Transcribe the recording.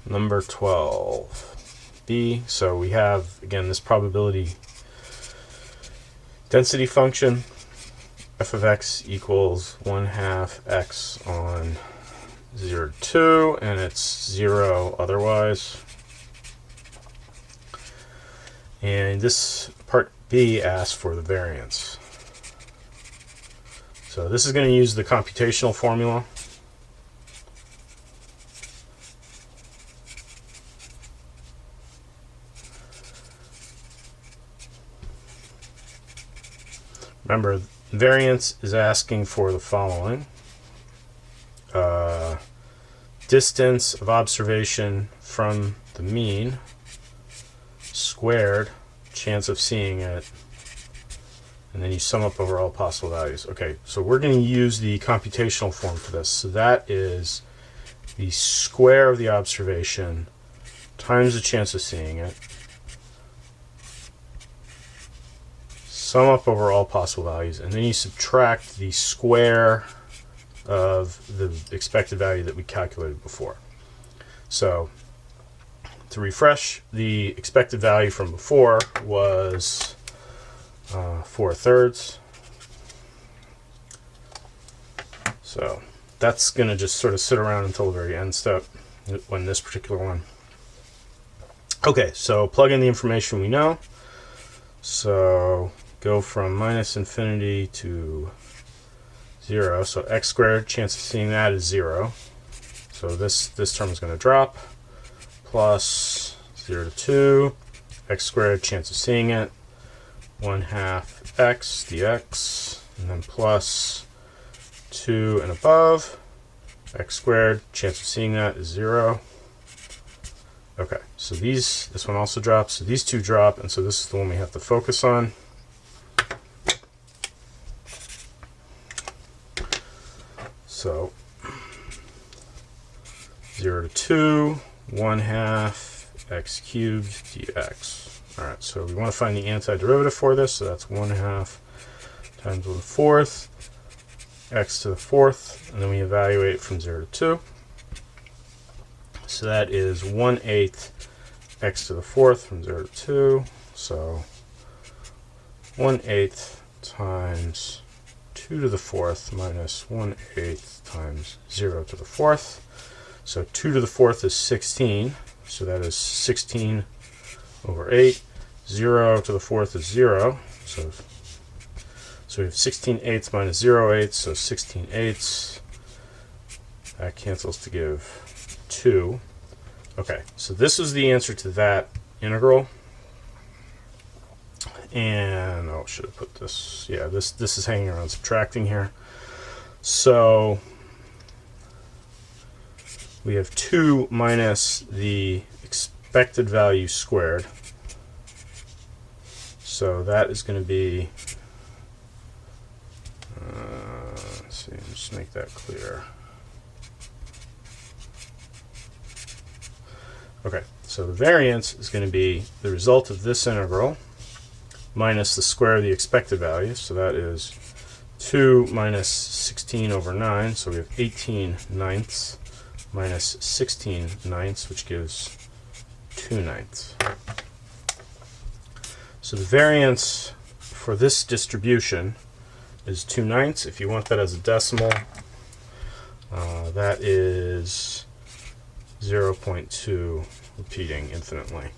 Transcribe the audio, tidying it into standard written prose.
Number 12. B. So we have, again, this probability density function. F of x equals 1/2 x on 0 to 2, and it's 0 otherwise. And this part B asks for the variance. So this is going to use the computational formula. Remember, variance is asking for the following. Distance of observation from the mean squared chance of seeing it, and then you sum up over all possible values. Okay, so we're going to use the computational form for this. So that is the square of the observation times the chance of seeing it, sum up over all possible values, and then you subtract the square of the expected value that we calculated before. So to refresh, the expected value from before was 4/3. So that's going to just sort of sit around until the very end step when this particular one. Okay, so plug in the information we know. So go from -infinity to 0. So x squared, chance of seeing that is 0. So this term is going to drop. Plus 0 to 2, x squared, chance of seeing it, 1/2 x dx, and then plus 2 and above, x squared, chance of seeing that is 0. Okay, so this one also drops, so these two drop, and so this is the one we have to focus on. So 0 to 2, 1/2 x cubed dx. All right, so we want to find the antiderivative for this, so that's 1/2 times 1/4 x to the 4th, and then we evaluate from 0 to 2. So that is 1/8 x to the 4th from 0 to 2. So 1/8 times 2 to the 4th minus 1/8 times 0 to the 4th. So 2 to the 4th is 16. So that is 16 over 8. 0 to the 4th is 0. So we have 16/8 minus 0/8. So 16/8. That cancels to give 2. Okay, so this is the answer to that integral. And I should have put this. Yeah, this is hanging around subtracting here. So we have 2 minus the expected value squared. So that is going to be, let's see, just make that clear. Okay, so the variance is going to be the result of this integral minus the square of the expected value. So that is 2 minus 16 over 9. So we have 18/9 minus 16/9, which gives 2/9. So the variance for this distribution is 2/9. If you want that as a decimal, that is 0.2 repeating infinitely.